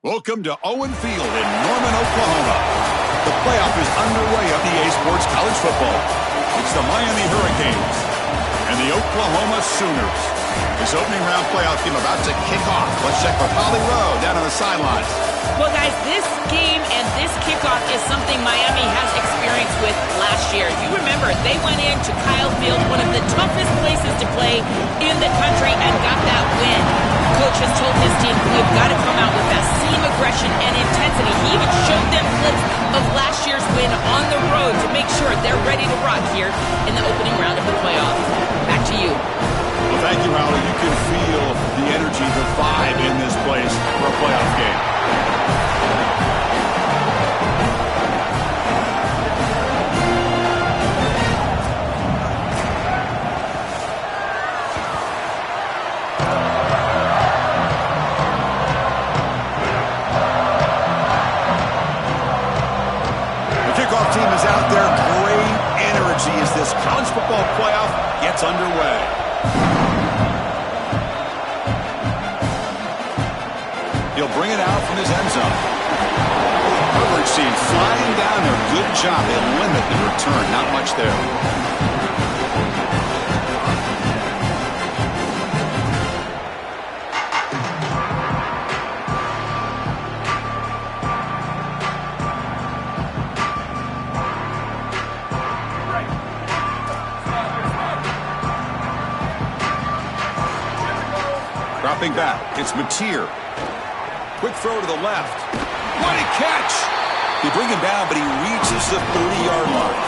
Welcome to Owen Field in Norman, Oklahoma. The playoff is underway of EA Sports College Football. It's the Miami Hurricanes and the Oklahoma Sooners. This opening round playoff game about to kick off. Let's check with Holly Rowe down on the sidelines. Well, guys, this game and this kickoff is something Miami has experienced with last year. You remember, they went into Kyle Field, one of the toughest places to play in the country, and got that win. Coach has told his team, we've got to come out with that same aggression and intensity. He even showed them clips of last year's win on the road to make sure they're ready to rock here in the opening round of the playoff. Back to you. Well, thank you, Holly. You can feel the energy, the vibe in this place for a playoff game. Team is out there. Great energy as this college football playoff gets underway. He'll bring it out from his end zone. Coverage team flying down there. Good job. They limit the return. Not much there. Dropping back, it's Mateer. Quick throw to the left. What a catch! They bring him down, but he reaches the 30-yard line.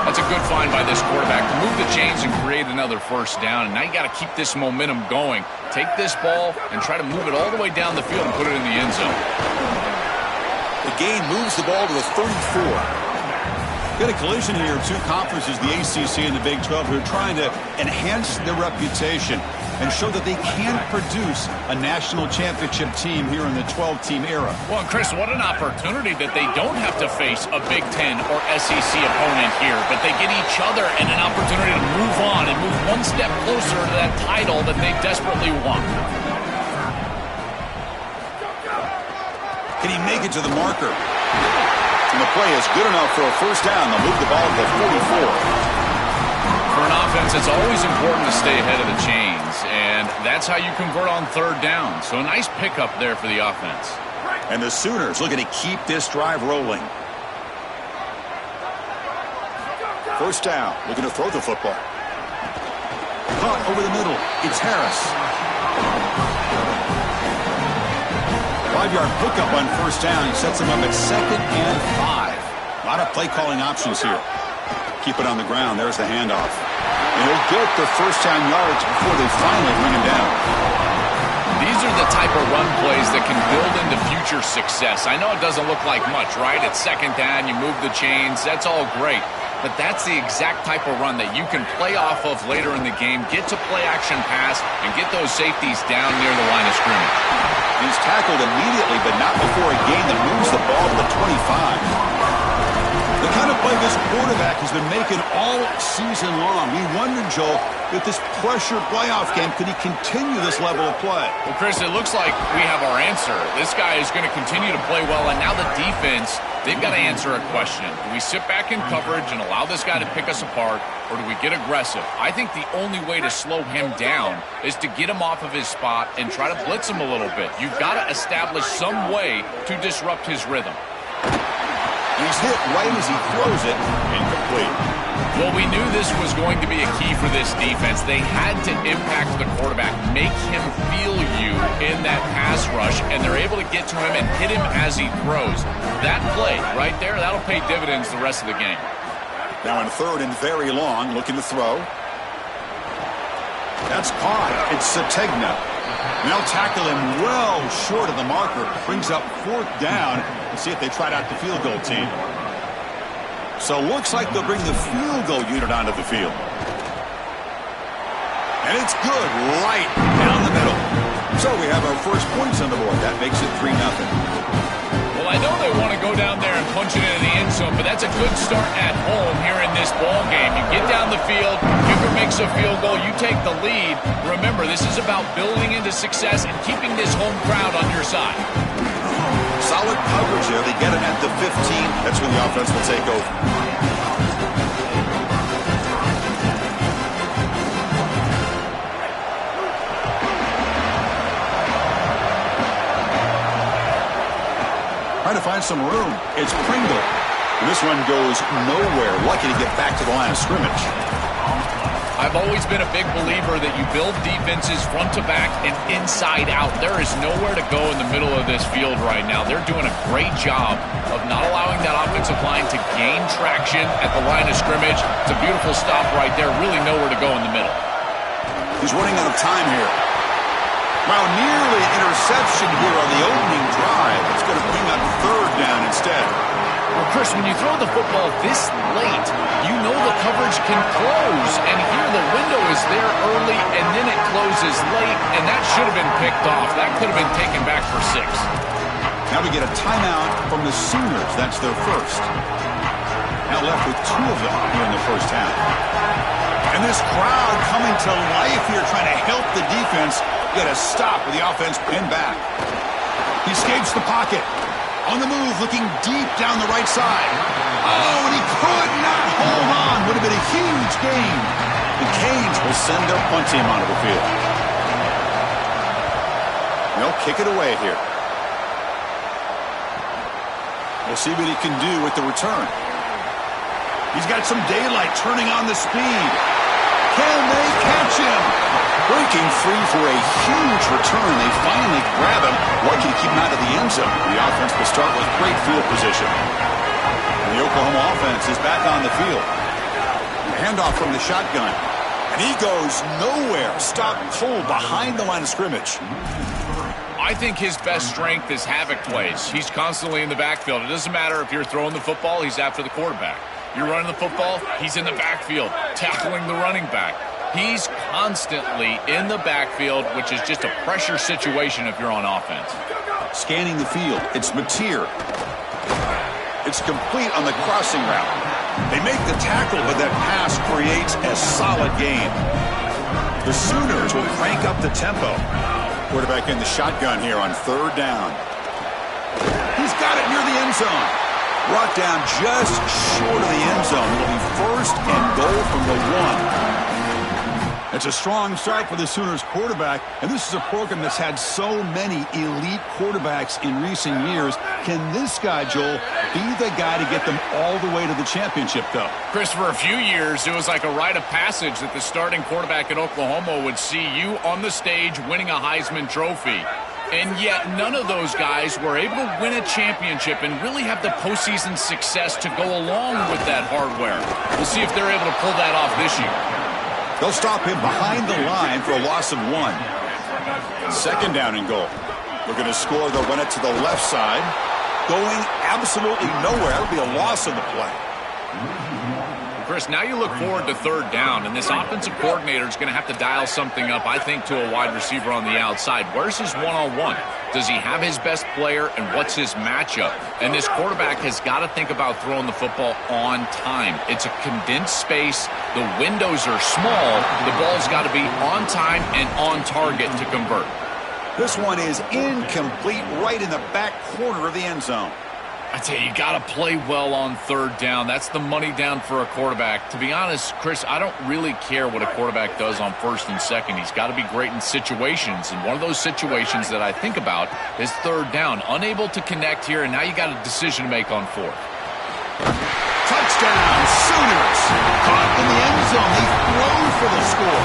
That's a good find by this quarterback to move the chains and create another first down. And now you got to keep this momentum going. Take this ball and try to move it all the way down the field and put it in the end zone. The gain moves the ball to the 34. Got a collision here of two conferences, the ACC and the Big 12, who are trying to enhance their reputation and show that they can produce a national championship team here in the 12-team era. Well, and Chris, what an opportunity that they don't have to face a Big 10 or SEC opponent here, but they get each other and an opportunity to move on and move one step closer to that title that they desperately want. Can he make it to the marker? And the play is good enough for a first down. They'll move the ball to the 44. For an offense, it's always important to stay ahead of the chains, and that's how you convert on third down. So a nice pickup there for the offense. And the Sooners looking to keep this drive rolling. First down, looking to throw the football. Caught over the middle. It's Harris. 5-yard pickup on first down. He sets him up at 2nd and 5. A lot of play calling options here. Keep it on the ground. There's the handoff. And he'll get the first down yards before they finally bring him down. These are the type of run plays that can build into future success. I know it doesn't look like much, right? It's second down, you move the chains, that's all great. But that's the exact type of run that you can play off of later in the game, get to play action pass, and get those safeties down near the line of scrimmage. He's tackled immediately, but not before a gain that moves the ball to the 25. The kind of play this quarterback has been making all season long. We wonder, Joel, if this pressure playoff game, could he continue this level of play? Well, Chris, it looks like we have our answer. This guy is going to continue to play well, and now the defense, they've got to answer a question. Do we sit back in coverage and allow this guy to pick us apart, or do we get aggressive? I think the only way to slow him down is to get him off of his spot and try to blitz him a little bit. You've got to establish some way to disrupt his rhythm. He's hit right as he throws it, incomplete. Well, we knew this was going to be a key for this defense. They had to impact the quarterback, make him feel you in that pass rush, and they're able to get to him and hit him as he throws. That play right there, that'll pay dividends the rest of the game. Now in 3rd and very long, looking to throw. That's caught. It's Sategna. And they'll tackle him well short of the marker. Brings up 4th down. Let's see if they try out the field goal team. So looks like they'll bring the field goal unit onto the field. And it's good right down the middle. So we have our first points on the board. That makes it 3-0. Well, I know they want to go down there and punch it into the end zone, but that's a good start at home here in this ball game. You get down the field, kicker makes a field goal, you take the lead. Remember, this is about building into success and keeping this home crowd on your side. Solid coverage there. They get it at the 15. That's when the offense will take over. Trying to find some room. It's Pringle. And this one goes nowhere. Lucky to get back to the line of scrimmage. I've always been a big believer that you build defenses front to back and inside out. There is nowhere to go in the middle of this field right now. They're doing a great job of not allowing that offensive line to gain traction at the line of scrimmage. It's a beautiful stop right there. Really nowhere to go in the middle. He's running out of time here. Wow, nearly interception here on the opening drive. It's going to bring up third down instead. Well, Chris, when you throw the football this late, you know the coverage can close. And here the window is there early, and then it closes late, and that should have been picked off. That could have been taken back for 6. Now we get a timeout from the Sooners. That's their first. Now left with 2 of them here in the first half. And this crowd coming to life here, trying to help the defense get a stop with the offense pinned back. He escapes the pocket. On the move, looking deep down the right side. Oh, and he could not hold on. Would have been a huge gain. The Canes will send their punt team onto the field. They'll kick it away here. We'll see what he can do with the return. He's got some daylight turning on the speed. Can they catch him? Breaking free for a huge return. They finally grab him. Lucky to keep him out of the end zone. The offense will start with great field position. And the Oklahoma offense is back on the field. The handoff from the shotgun. And he goes nowhere. Stop pull behind the line of scrimmage. I think his best strength is havoc plays. He's constantly in the backfield. It doesn't matter if you're throwing the football, he's after the quarterback. You're running the football, he's in the backfield, tackling the running back. He's constantly in the backfield, which is just a pressure situation if you're on offense. Scanning the field, it's Mateer. It's complete on the crossing route. They make the tackle, but that pass creates a solid gain. The Sooners will crank up the tempo. Quarterback in the shotgun here on third down. He's got it near the end zone. Brought down just short of the end zone. It'll be first and goal from the 1. It's a strong start for the Sooners quarterback, and this is a program that's had so many elite quarterbacks in recent years. Can this guy, Joel, be the guy to get them all the way to the championship, though? Chris, for a few years, it was like a rite of passage that the starting quarterback at Oklahoma would see you on the stage winning a Heisman Trophy. And yet none of those guys were able to win a championship and really have the postseason success to go along with that hardware. We'll see if they're able to pull that off this year. They'll stop him behind the line for a loss of 1. Second down and goal. We're going to score. They'll run it to the left side. Going absolutely nowhere. That'll be a loss of the play. Chris, now you look forward to third down, and this offensive coordinator is going to have to dial something up, I think, to a wide receiver on the outside. Where's his one-on-one? Does he have his best player, and what's his matchup? And this quarterback has got to think about throwing the football on time. It's a condensed space. The windows are small. The ball's got to be on time and on target to convert. This one is incomplete right in the back corner of the end zone. I tell you, you got to play well on third down. That's the money down for a quarterback. To be honest, Chris, I don't really care what a quarterback does on first and second. He's got to be great in situations, and one of those situations that I think about is third down. Unable to connect here, and now you got a decision to make on fourth. Touchdown, Sooners. Caught in the end zone. They throw for the score.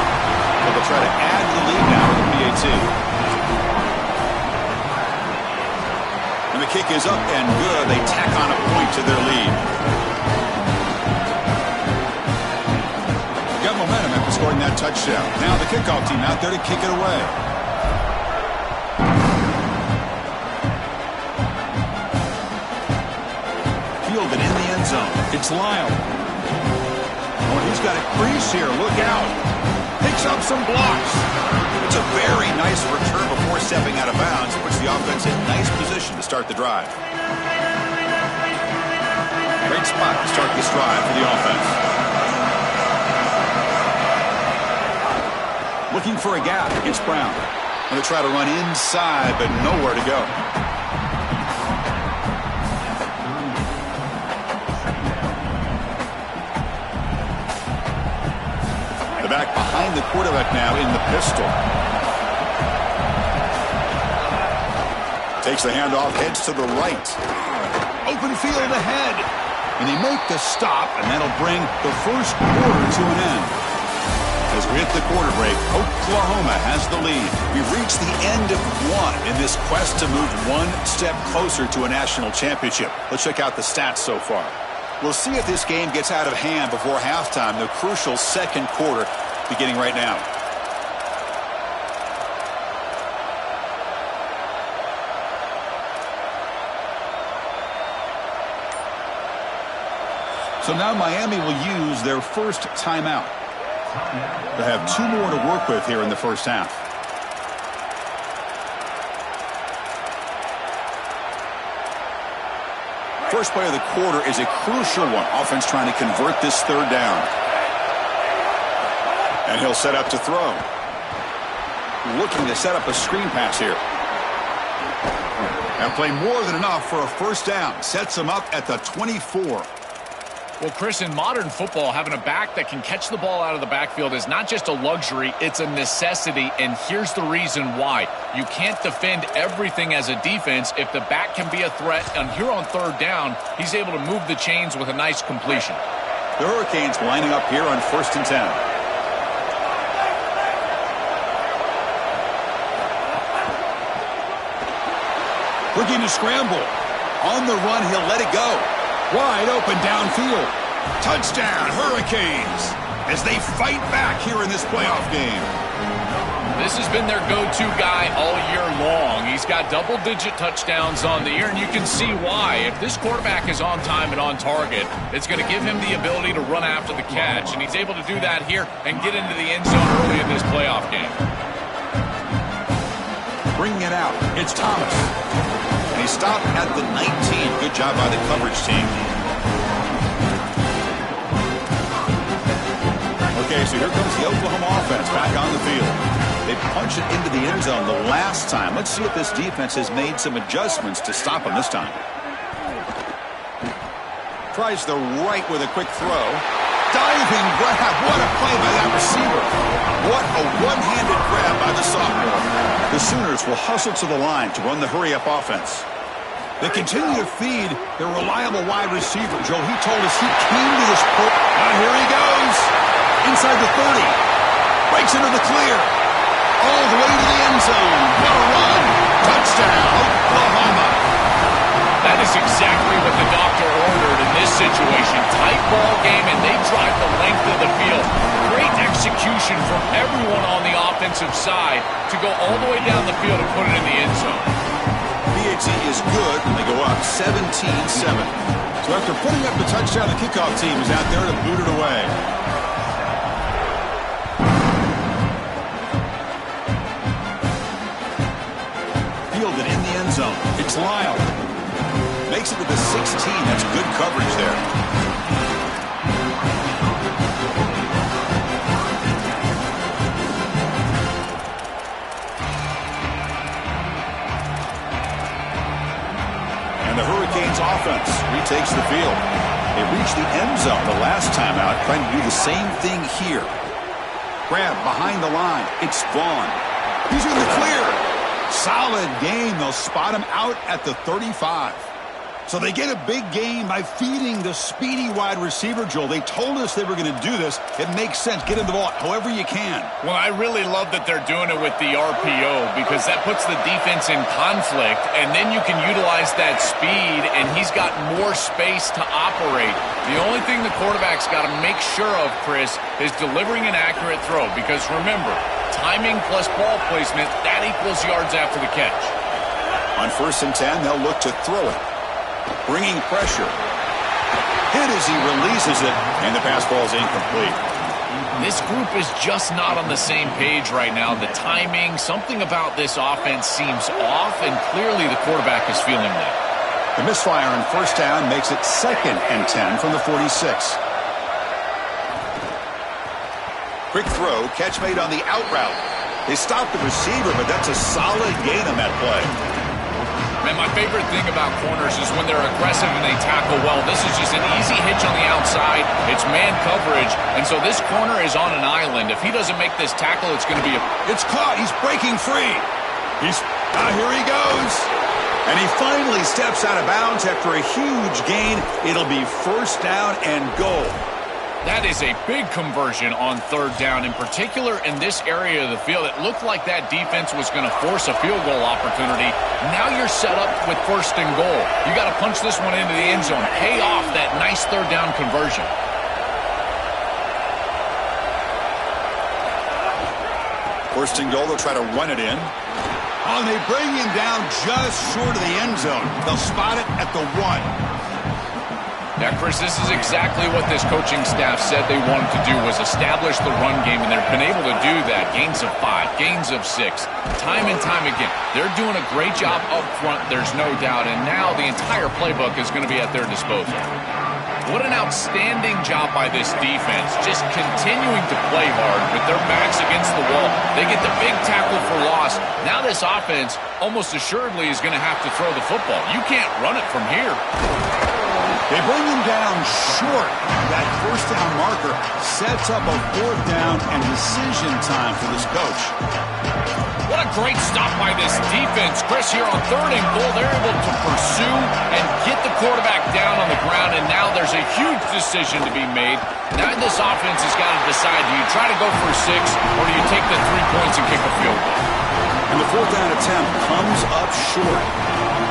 But they'll try to add the lead now with the PAT. And the kick is up and good. They tack on a point to their lead. They got momentum after scoring that touchdown. Now the kickoff team out there to kick it away. Fielded in the end zone. It's Lyle. Oh, he's got a crease here. Look out. Picks up some blocks. It's a very nice return before stepping out of bounds. Puts the offense in nice position to start the drive. Great spot to start this drive for the offense. Looking for a gap. It's Brown. Going to try to run inside, but nowhere to go. quarterback now in the pistol. Takes the handoff, heads to the right. Open field ahead. And they make the stop, and that'll bring the first quarter to an end. As we hit the quarter break, Oklahoma has the lead. We've reached the end of one in this quest to move one step closer to a national championship. Let's check out the stats so far. We'll see if this game gets out of hand before halftime, the crucial second quarter beginning right now. So now Miami will use their first timeout. They have 2 more to work with here in the first half. First play of the quarter is a crucial one. Offense trying to convert this third down. And he'll set up to throw. Looking to set up a screen pass here. And play more than enough for a first down. Sets him up at the 24. Well, Chris, in modern football, having a back that can catch the ball out of the backfield is not just a luxury, it's a necessity, and here's the reason why. You can't defend everything as a defense if the back can be a threat, and here on third down, he's able to move the chains with a nice completion. The Hurricanes lining up here on 1st and 10. Looking to scramble. On the run, he'll let it go. Wide open downfield. Touchdown, Hurricanes, as they fight back here in this playoff game. This has been their go-to guy all year long. He's got double-digit touchdowns on the year, and you can see why. If this quarterback is on time and on target, it's going to give him the ability to run after the catch, and he's able to do that here and get into the end zone early in this playoff game. Bringing it out, it's Thomas. And he stopped at the 19. Good job by the coverage team. Okay, so here comes the Oklahoma offense back on the field. They punch it into the end zone the last time. Let's see if this defense has made some adjustments to stop him this time. Tries the right with a quick throw. Diving grab. What a play by that receiver. What a one-handed grab by the sophomore. The Sooners will hustle to the line to run the hurry-up offense. They continue to feed their reliable wide receiver. Joe, he told us he came to this point. Now here he goes. Inside the 30. Breaks into the clear. All the way to the end zone. What a run. Touchdown, Oklahoma. That is exactly what the doctor ordered in this situation. Tight ball game, and they drive the length of the field. Great execution from everyone on the offensive side to go all the way down the field and put it in the end zone. PAT is good when they go up 17-7. So after putting up the touchdown, the kickoff team is out there to boot it away. Fielded in the end zone. It's Lyle. Makes it to the 16. That's good coverage there. And the Hurricanes offense retakes the field. They reach the end zone the last time out, trying to do the same thing here. Grab behind the line. It's Vaughn. He's in the clear. Solid game. They'll spot him out at the 35. So they get a big gain by feeding the speedy wide receiver, Joel. They told us they were going to do this. It makes sense. Get him the ball however you can. Well, I really love that they're doing it with the RPO because that puts the defense in conflict, and then you can utilize that speed, and he's got more space to operate. The only thing the quarterback's got to make sure of, Chris, is delivering an accurate throw because, remember, timing plus ball placement, that equals yards after the catch. On 1st and 10, they'll look to throw it. Bringing pressure. Hit as he releases it, and the pass ball is incomplete. This group is just not on the same page right now. The timing, something about this offense seems off, and clearly the quarterback is feeling that. The misfire on 1st down makes it 2nd and 10 from the 46. Quick throw, catch made on the out route. They stopped the receiver, but that's a solid gain on that play. Man, my favorite thing about corners is when they're aggressive and they tackle well. This is just an easy hitch on the outside. It's man coverage, and so this corner is on an island. If he doesn't make this tackle, it's going to be a... It's caught. He's breaking free. Here he goes. And he finally steps out of bounds after a huge gain. It'll be first down and goal. That is a big conversion on third down, in particular in this area of the field. It looked like that defense was going to force a field goal opportunity. Now you're set up with first and goal. You got to punch this one into the end zone. Pay off that nice third down conversion. First and goal, they'll try to run it in. Oh, and they bring him down just short of the end zone. They'll spot it at the 1. Now, Chris, this is exactly what this coaching staff said they wanted to do, was establish the run game, and they've been able to do that. Gains of 5, gains of 6, time and time again. They're doing a great job up front, there's no doubt, and now the entire playbook is going to be at their disposal. What an outstanding job by this defense, just continuing to play hard with their backs against the wall. They get the big tackle for loss. Now this offense almost assuredly is going to have to throw the football. You can't run it from here. They bring him down short. That first down marker sets up a fourth down and decision time for this coach. What a great stop by this defense. Chris, here on third and goal, they're able to pursue and get the quarterback down on the ground, and now there's a huge decision to be made. Now this offense has got to decide, do you try to go for 6 or do you take the 3 points and kick a field goal? And the fourth down attempt comes up short.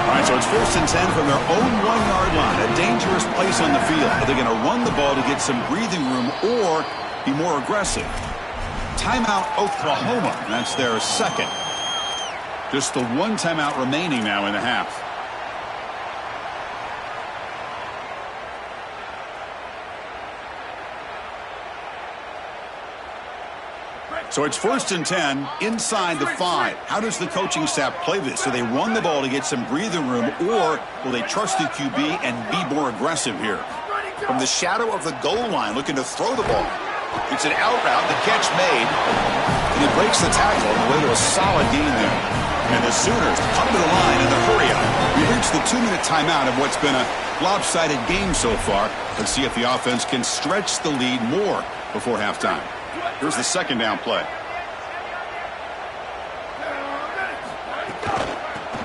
All right, so it's first and 10 from their own 1-yard line. A dangerous place on the field. Are they going to run the ball to get some breathing room or be more aggressive? Timeout Oklahoma. That's their second. Just the 1 timeout remaining now in the half. So it's first and 10 inside the 5. How does the coaching staff play this? Do they run the ball to get some breathing room, or will they trust the QB and be more aggressive here? From the shadow of the goal line, looking to throw the ball. It's an out route, the catch made, and he breaks the tackle on the way to a solid gain there. And the Sooners come to the line in the hurry-up. We reached the 2-minute timeout of what's been a lopsided game so far. Let's see if the offense can stretch the lead more before halftime. Here's the second down play.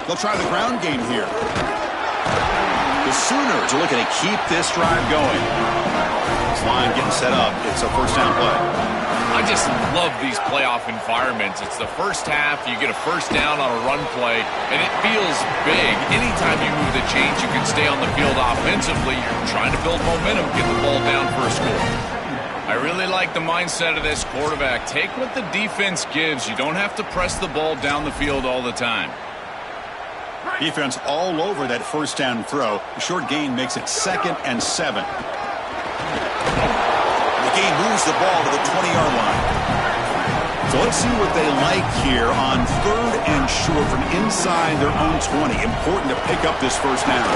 They'll try the ground game here. The Sooners are looking to keep this drive going. This line getting set up. It's a first down play. I just love these playoff environments. It's the first half. You get a first down on a run play, and it feels big. Anytime you move the chains, you can stay on the field offensively. You're trying to build momentum, get the ball down for a score. I really like the mindset of this quarterback. Take what the defense gives. You don't have to press the ball down the field all the time. Defense all over that first down throw. The short gain makes it 2nd and 7. The game moves the ball to the 20-yard line. So let's see what they like here on third and short from inside their own 20. Important to pick up this first down.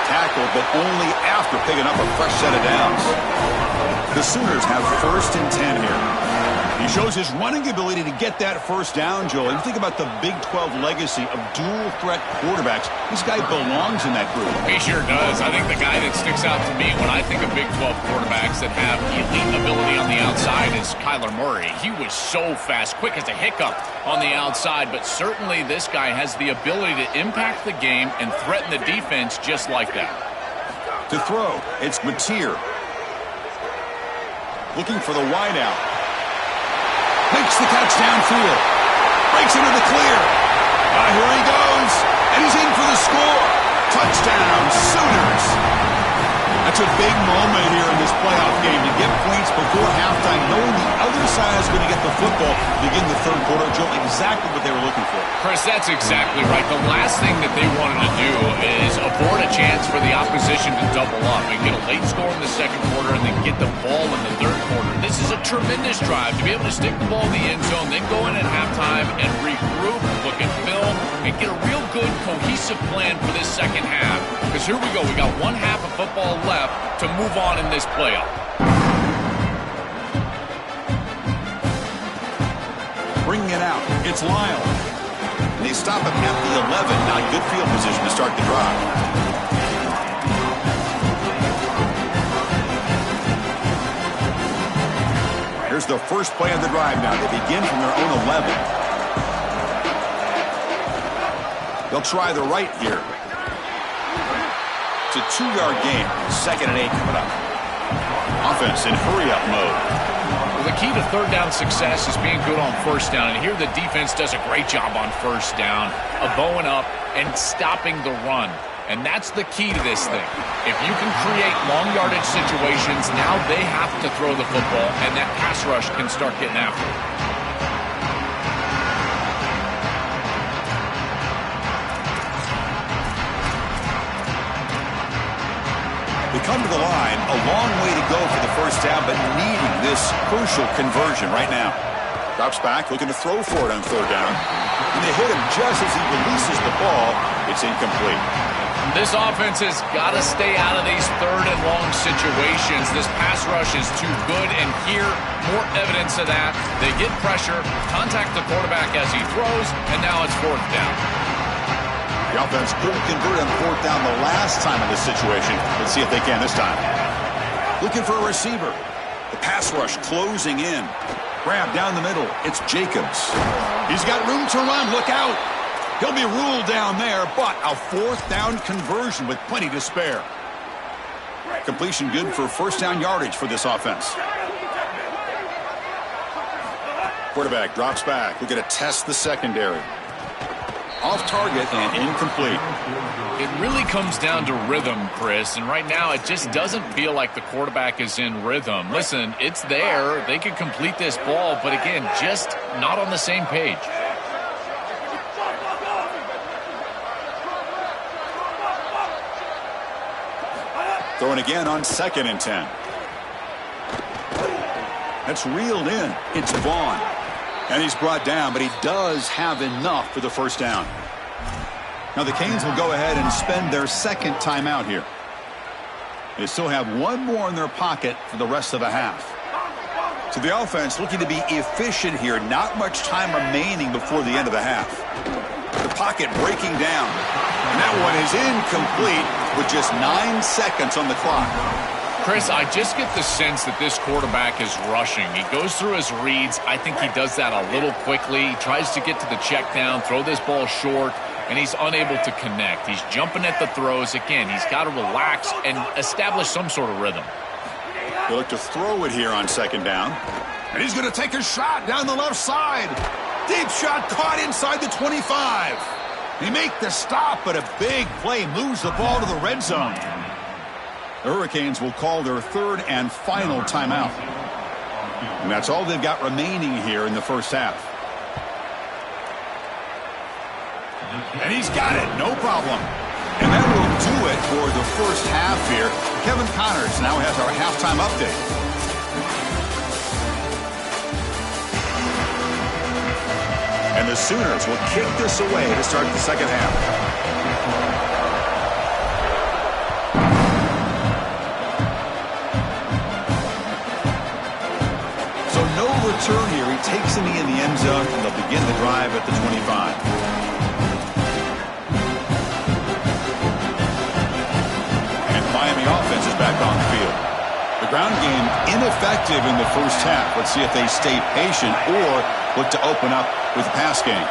Tackle, but only after picking up a fresh set of downs. The Sooners have first and 10 here. He shows his running ability to get that first down, Joel. You think about the Big 12 legacy of dual-threat quarterbacks. This guy belongs in that group. He sure does. I think the guy that sticks out to me when I think of Big 12 quarterbacks that have elite ability on the outside is Kyler Murray. He was so fast, quick as a hiccup on the outside, but certainly this guy has the ability to impact the game and threaten the defense just like that. To throw, it's Mateer. Looking for the wideout. Makes the catch downfield. Breaks into the clear. Here he goes. And he's in for the score. Touchdown, Sooners. That's a big moment here in this playoff game to get points before halftime, knowing the other side is going to get the football to begin the third quarter. Joe, exactly what they were looking for. Chris, that's exactly right. The last thing that they wanted to do is afford a chance for the opposition to double up and get a late score in the second quarter and then get the ball in the third quarter. This is a tremendous drive to be able to stick the ball in the end zone, then go in at halftime and regroup, look at film, and get a real good cohesive plan for this second half. Because here we go. We got one half of football left to move on in this playoff. Bringing it out. It's Lyle. And they stop him at the 11. Not good field position to start the drive. Here's the first play of the drive now. They begin from their own 11. They'll try the right here. It's a 2-yard gain. 2nd and 8 coming up. Offense in hurry-up mode. Well, the key to third down success is being good on first down. And here the defense does a great job on first down of bowing up and stopping the run. And that's the key to this thing. If you can create long yardage situations, now they have to throw the football, and that pass rush can start getting after it. They come to the line, a long way to go for the first down, but needing this crucial conversion right now. Drops back, looking to throw for it on third down. And they hit him just as he releases the ball. It's incomplete. This offense has got to stay out of these third and long situations. This pass rush is too good, and here, more evidence of that. They get pressure, contact the quarterback as he throws, and now it's fourth down. The offense couldn't convert on fourth down the last time in this situation. Let's see if they can this time. Looking for a receiver. The pass rush closing in. Grab down the middle. It's Jacobs. He's got room to run. Look out. He'll be ruled down there, but a fourth down conversion with plenty to spare. Completion good for first down yardage for this offense. Quarterback drops back. We're going to test the secondary. Off target and incomplete. It really comes down to rhythm, Chris, and right now it just doesn't feel like the quarterback is in rhythm. Listen, it's there. They could complete this ball, but again, just not on the same page. Throwing again on 2nd and 10. That's reeled in. It's Vaughn. And he's brought down, but he does have enough for the first down. Now the Canes will go ahead and spend their second timeout here. They still have one more in their pocket for the rest of the half. So the offense looking to be efficient here. Not much time remaining before the end of the half. The pocket breaking down. And that one is incomplete with just 9 seconds on the clock. Chris, I just get the sense that this quarterback is rushing. He goes through his reads. I think he does that a little quickly. He tries to get to the check down, throw this ball short, and he's unable to connect. He's jumping at the throws. Again, he's got to relax and establish some sort of rhythm. He'll look to throw it here on 2nd down. And he's going to take a shot down the left side. Deep shot caught inside the 25. They make the stop, but a big play moves the ball to the red zone. The Hurricanes will call their third and final timeout. And that's all they've got remaining here in the first half. And he's got it, no problem. And that will do it for the first half here. Kevin Connors now has our halftime update. And the Sooners will kick this away to start the second half. Return here. He takes the knee in the end zone, and they'll begin the drive at the 25. And Miami offense is back on the field. The ground game ineffective in the first half. Let's see if they stay patient or look to open up with the pass game.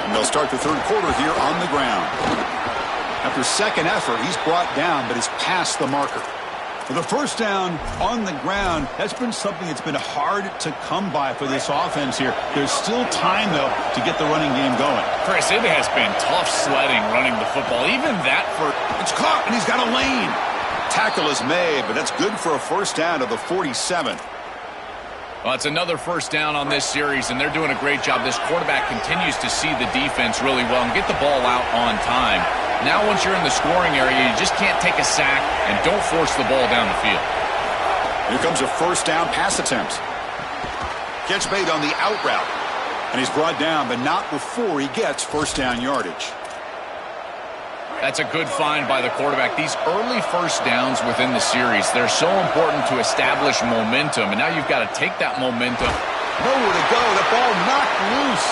And they'll start the third quarter here on the ground. After second effort, he's brought down, but he's past the marker. For the first down on the ground, that's been something that's been hard to come by for this offense here. There's still time, though, to get the running game going. Chris, it has been tough sledding running the football. Even that for... It's caught, and he's got a lane. Tackle is made, but that's good for a first down to the 47. Well, it's another first down on this series, and they're doing a great job. This quarterback continues to see the defense really well and get the ball out on time. Now, once you're in the scoring area, you just can't take a sack and don't force the ball down the field. Here comes a first down pass attempt. Catch made on the out route. And he's brought down, but not before he gets first down yardage. That's a good find by the quarterback. These early first downs within the series, they're so important to establish momentum. And now you've got to take that momentum. Nowhere to go. The ball knocked loose.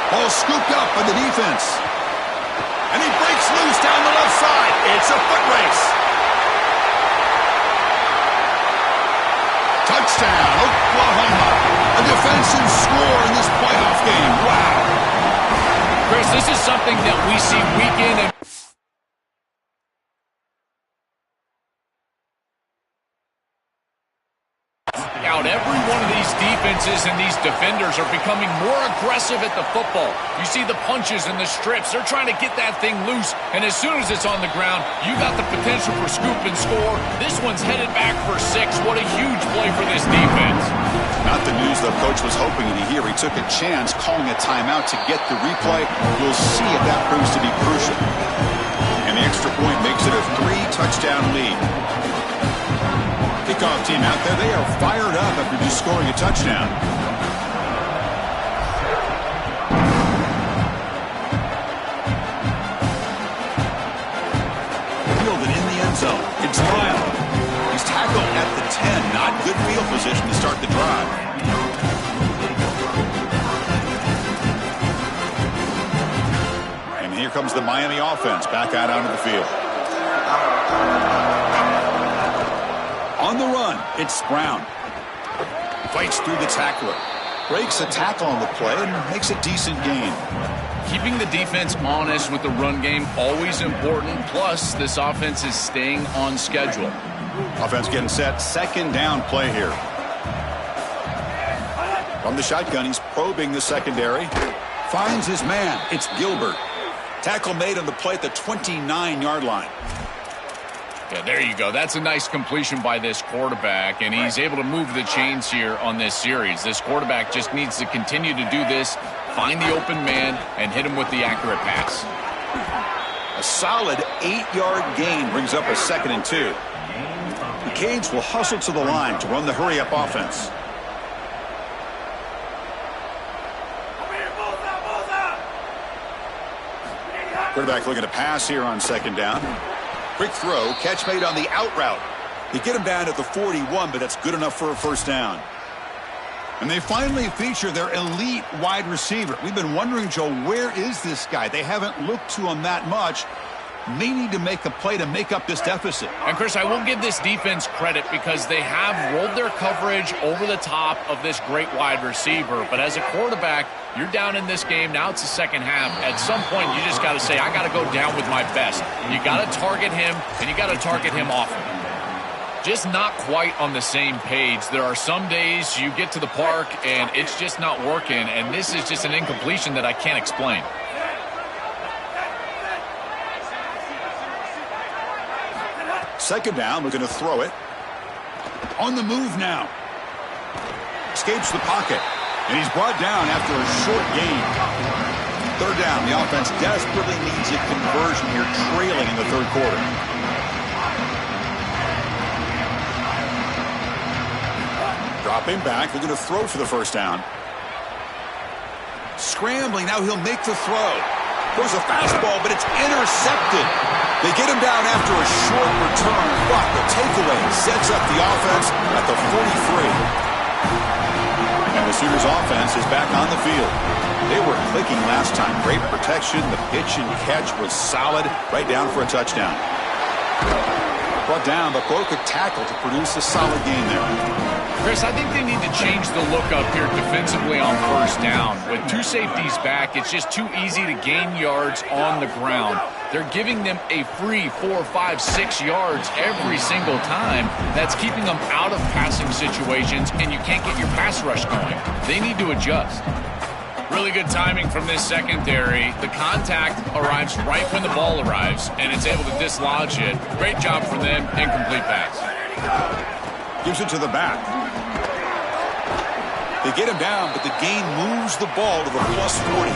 Ball scooped up by the defense. And he breaks loose down the left side. It's a foot race. Touchdown, Oklahoma. A defensive score in this playoff game. Wow. Chris, this is something that we see week in and out. Every one of these defenses and these defenders are becoming more aggressive at the football. You see the punches and the strips. They're trying to get that thing loose, and as soon as it's on the ground, you got the potential for scoop and score. This one's headed back for 6. What a huge play for this defense. Not the news the coach was hoping to hear. He took a chance calling a timeout to get the replay. We'll see if that proves to be crucial. And the extra point makes it a 3-touchdown lead. Kickoff team out there, they are fired up after just scoring a touchdown. Fielded in the end zone. It's Lyle. He's tackled at the 10. Not good field position to start the drive. And here comes the Miami offense back out onto the field. On the run, it's Brown. Fights through the tackler. Breaks a tackle on the play and makes a decent gain. Keeping the defense honest with the run game, always important. Plus, this offense is staying on schedule. Offense getting set. Second down play here. From the shotgun, he's probing the secondary. Finds his man. It's Gilbert. Tackle made on the play at the 29-yard line. Yeah, there you go. That's a nice completion by this quarterback, and he's able to move the chains here on this series. This quarterback just needs to continue to do this, find the open man, and hit him with the accurate pass. A solid 8-yard gain brings up a 2nd and 2. The Canes will hustle to the line to run the hurry-up offense. Quarterback looking to pass here on 2nd down. Quick throw, catch made on the out route. They get him down at the 41, but that's good enough for a first down. And they finally feature their elite wide receiver. We've been wondering, Joe, where is this guy? They haven't looked to him that much. They need to make a play to make up this deficit. And, Chris, I will give this defense credit because they have rolled their coverage over the top of this great wide receiver. But as a quarterback, you're down in this game. Now it's the second half. At some point, you just got to say, I got to go down with my best. You got to target him, and you got to target him often. Just not quite on the same page. There are some days you get to the park, and it's just not working. And this is just an incompletion that I can't explain. Second down, looking to throw it. On the move now. Escapes the pocket. And he's brought down after a short gain. Third down, the offense desperately needs a conversion here, trailing in the third quarter. Dropping back, looking to throw for the first down. Scrambling, now he'll make the throw. Throws a fastball, but it's intercepted. They get him down after a short return, but the takeaway sets up the offense at the 43. And the Sooners offense is back on the field. They were clicking last time. Great protection. The pitch and catch was solid, right down for a touchdown. Brought down, but broke a tackle to produce a solid gain there. Chris, I think they need to change the look up here defensively on first down. With two safeties back, it's just too easy to gain yards on the ground. They're giving them a free 4, 5, 6 yards every single time. That's keeping them out of passing situations, and you can't get your pass rush going. They need to adjust. Really good timing from this secondary. The contact arrives right when the ball arrives, and it's able to dislodge it. Great job from them. Incomplete pass. Gives it to the back. They get him down, but the gain moves the ball to the plus 40.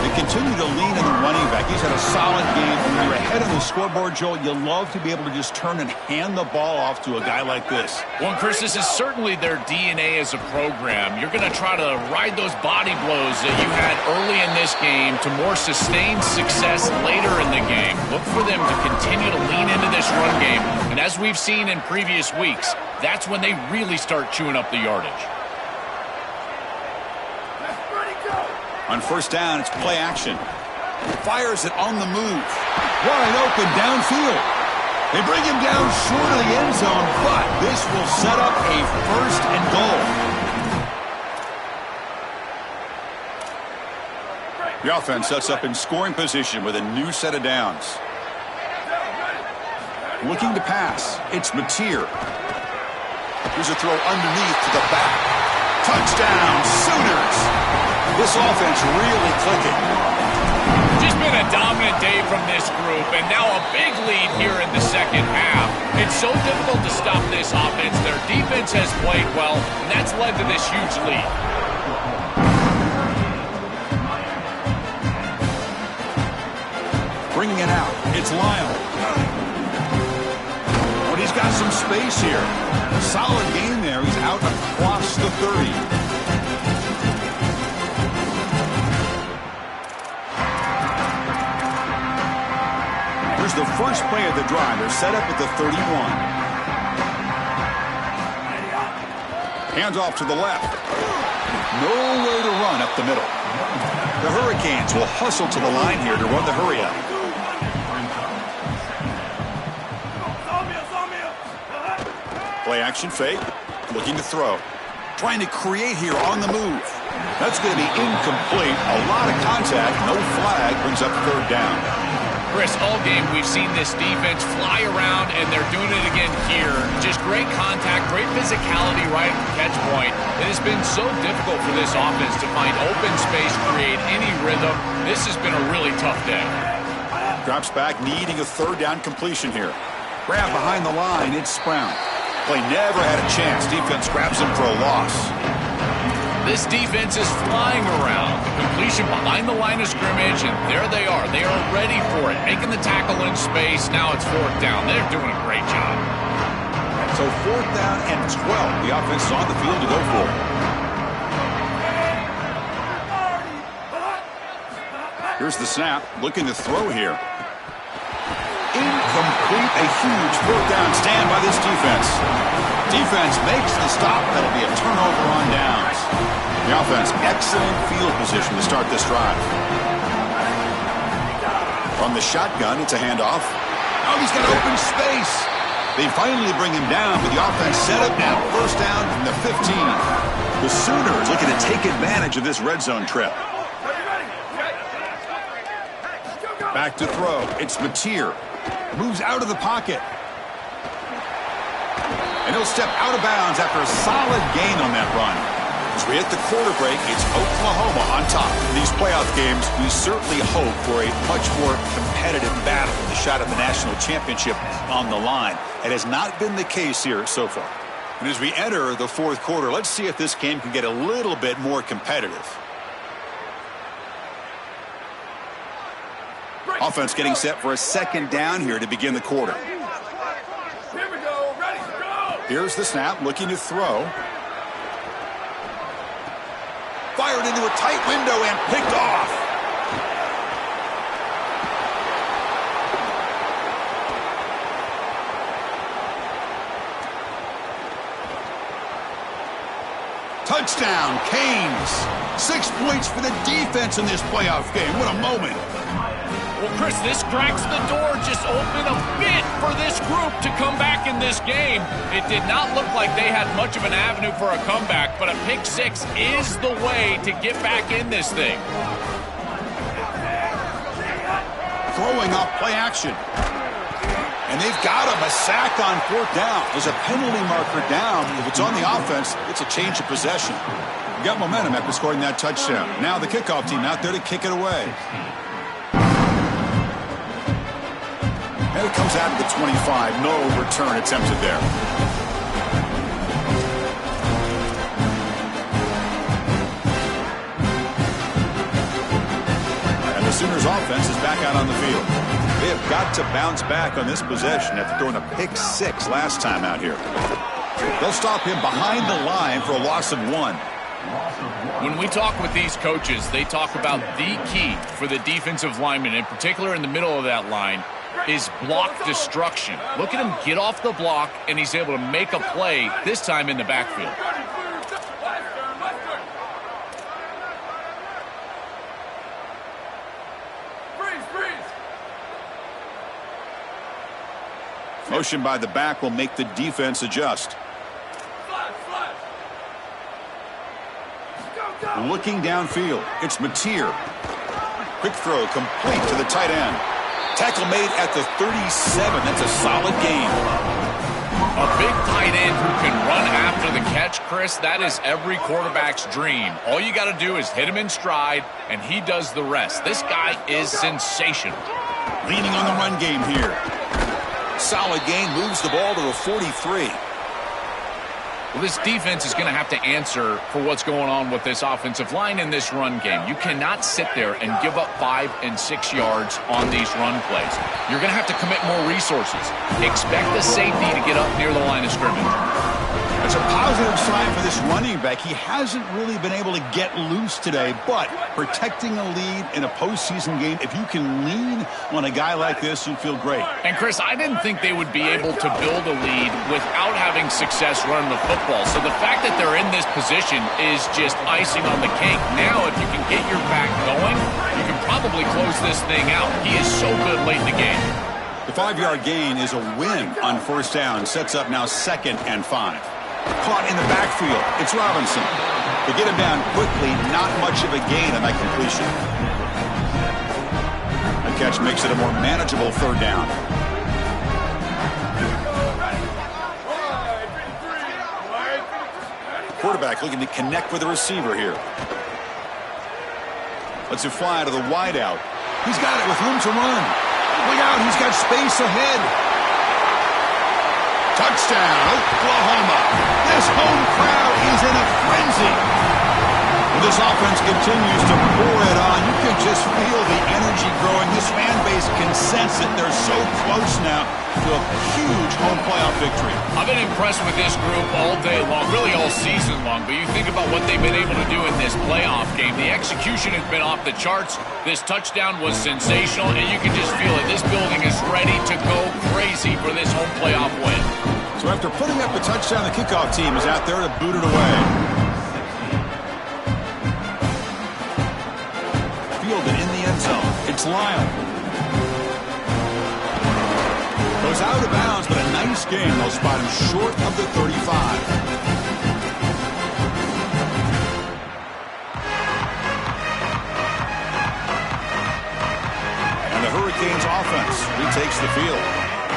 They continue to lean in the running back. He's had a solid game. When you're ahead of the scoreboard, Joel, you love to be able to just turn and hand the ball off to a guy like this. Well, Chris, this is certainly their DNA as a program. You're going to try to ride those body blows that you had early in this game to more sustained success later in the game. Look for them to continue to lean into this run game. And as we've seen in previous weeks, that's when they really start chewing up the yardage. On first down, it's play action. Fires it on the move. Wide open downfield. They bring him down short of the end zone, but this will set up a first and goal. The offense sets up in scoring position with a new set of downs. Looking to pass. It's Mateer. Here's a throw underneath to the back. Touchdown, Sooners. This offense really clicking. Just been a dominant day from this group, and now a big lead here in the second half. It's so difficult to stop this offense. Their defense has played well, and that's led to this huge lead. Bringing it out. It's Lyle. But he's got some space here. Solid game there. He's out across the 30. Here's the first play of the drive. They're set up at the 31. Hands off to the left. Nowhere to run up the middle. The Hurricanes will hustle to the line here to run the hurry up. Play action fake. Looking to throw. Trying to create here on the move. That's going to be incomplete. A lot of contact. No flag. Brings up third down. Chris, all game we've seen this defense fly around, and they're doing it again here. Just great contact, great physicality right at the catch point. It has been so difficult for this offense to find open space, create any rhythm. This has been a really tough day. Drops back, needing a third down completion here. Grab behind the line. It's Brown. Play never had a chance. Defense grabs him for a loss. This defense is flying around. The completion behind the line of scrimmage, and there they are. They are ready for it, making the tackle in space. Now it's fourth down. They're doing a great job. So fourth down and 12. The offense is on the field to go for it. Here's the snap. Looking to throw here. Incomplete. A huge fourth down stand by this defense. Defense makes the stop. That'll be a turnover on downs. The offense, excellent field position to start this drive. From the shotgun, it's a handoff. Oh, he's got open space. They finally bring him down, but the offense set up now. First down from the 15. The Sooners looking to take advantage of this red zone trip. Back to throw. It's Mateer. Moves out of the pocket. And he'll step out of bounds after a solid gain on that run. As we hit the quarter break, it's Oklahoma on top. In these playoff games, we certainly hope for a much more competitive battle with a shot at the national championship on the line. It has not been the case here so far. And as we enter the fourth quarter, let's see if this game can get a little bit more competitive. Offense getting set for a second down here to begin the quarter. Here we go. Ready, go. Here's the snap, looking to throw. Fired into a tight window and picked off. Touchdown, Canes. 6 points for the defense in this playoff game. What a moment. Well, Chris, this cracks the door just open a bit for this group to come back in this game. It did not look like they had much of an avenue for a comeback, but a pick six is the way to get back in this thing. Throwing off play action. And they've got him, a sack on fourth down. There's a penalty marker down. If it's on the offense, it's a change of possession. We got momentum after scoring that touchdown. Now the kickoff team out there to kick it away. And it comes out to the 25. No return attempted there. And the Sooners offense is back out on the field. They have got to bounce back on this possession after throwing a pick six last time out here. They'll stop him behind the line for a loss of 1. When we talk with these coaches, they talk about the key for the defensive lineman, in particular in the middle of that line, is block destruction. Look at him get off the block, and he's able to make a play, this time in the backfield. Motion by the back will make the defense adjust. Looking downfield, it's Mateer. Quick throw complete to the tight end. Tackle made at the 37. That's a solid gain. A big tight end who can run after the catch, Chris, that is every quarterback's dream. All you got to do is hit him in stride, and he does the rest. This guy is sensational. Leaning on the run game here. Solid gain, moves the ball to the 43. Well, this defense is going to have to answer for what's going on with this offensive line in this run game. You cannot sit there and give up 5 and 6 yards on these run plays. You're going to have to commit more resources. Expect the safety to get up near the line of scrimmage. It's a positive sign for this running back. He hasn't really been able to get loose today, but protecting a lead in a postseason game, if you can lean on a guy like this, you feel great. And, Chris, I didn't think they would be able to build a lead without having success running the football. So the fact that they're in this position is just icing on the cake. Now, if you can get your back going, you can probably close this thing out. He is so good late in the game. The 5-yard gain is a win on first down. Sets up now 2nd and 5. Caught in the backfield. It's Robinson. They get him down quickly. Not much of a gain on that completion. The catch makes it a more manageable 3rd down. Quarterback looking to connect with the receiver here. Lets it fly to the wideout. He's got it with room to run. Look out, he's got space ahead. Touchdown, Oklahoma. This home crowd is in a frenzy. This offense continues to pour it on. You can just feel the energy growing. This fan base can sense it. They're so close now to a huge home playoff victory. I've been impressed with this group all day long, really all season long. But you think about what they've been able to do in this playoff game. The execution has been off the charts. This touchdown was sensational, and you can just feel it. This building is ready to go crazy for this home playoff win. So after putting up a touchdown, the kickoff team is out there to boot it away. Fielded in the end zone. It's Lyle. Goes out of bounds, but a nice game. They'll spot him short of the 35. And the Hurricanes offense retakes the field.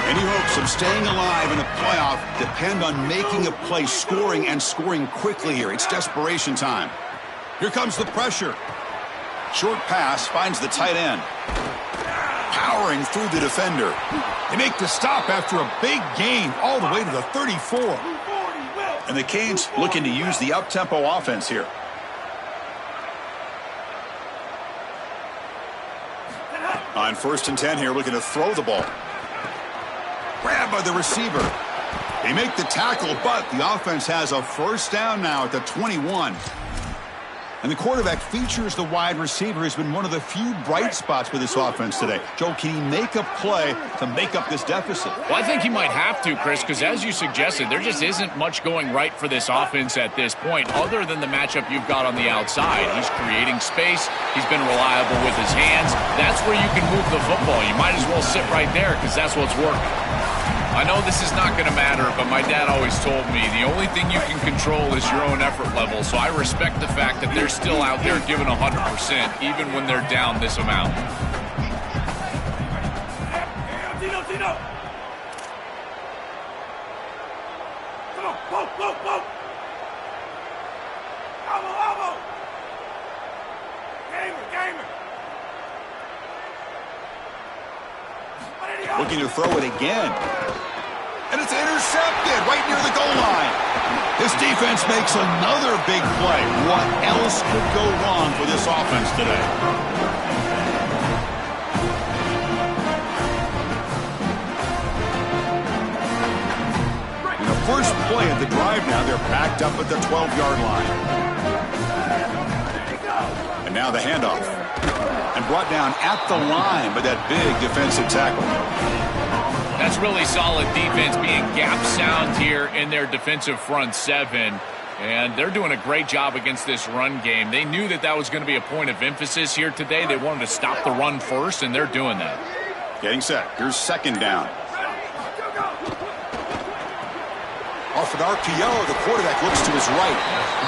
Any hopes of staying alive in the playoff depend on making a play, scoring, and scoring quickly here. It's desperation time. Here comes the pressure. Short pass finds the tight end. Powering through the defender. They make the stop after a big gain all the way to the 34. And the Canes looking to use the up-tempo offense here. On 1st and 10 here, looking to throw the ball. Grabbed by the receiver. They make the tackle, but the offense has a first down now at the 21. And the quarterback features the wide receiver. Has been one of the few bright spots with this offense today. Joe, can he make a play to make up this deficit? Well, I think he might have to, Chris, because as you suggested, there just isn't much going right for this offense at this point, other than the matchup you've got on the outside. He's creating space. He's been reliable with his hands. That's where you can move the football. You might as well sit right there because that's what's working. I know this is not going to matter, but my dad always told me the only thing you can control is your own effort level, so I respect the fact that they're still out there giving 100%, even when they're down this amount. Tino! Come on, whoa! Elbow! Gamer! Looking to throw it again. And it's intercepted right near the goal line. This defense makes another big play. What else could go wrong for this offense today? In the first play of the drive now, they're backed up at the 12-yard line. And now the handoff. And brought down at the line by that big defensive tackle. That's really solid defense, being gap sound here in their defensive front seven. And they're doing a great job against this run game. They knew that that was going to be a point of emphasis here today. They wanted to stop the run first, and they're doing that. Getting set. Here's 2nd down. Off an RPO, the quarterback looks to his right.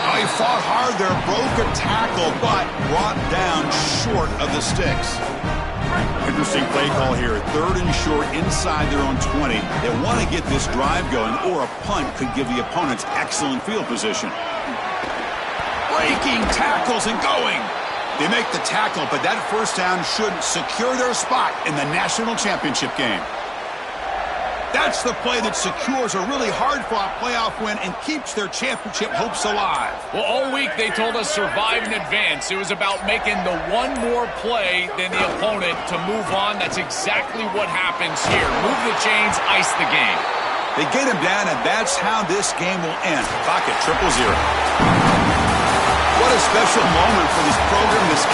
Oh, he fought hard there, broke a tackle, but brought down short of the sticks. Interesting play call here. 3rd and short inside their own 20. They want to get this drive going, or a punt could give the opponents excellent field position. Breaking tackles and going. They make the tackle, but that first down should secure their spot in the national championship game. That's the play that secures a really hard-fought playoff win and keeps their championship hopes alive. Well, all week they told us survive and advance. It was about making the one more play than the opponent to move on. That's exactly what happens here. Move the chains, ice the game. They get him down, and that's how this game will end. Clock at 0-0. What a special moment for this program, this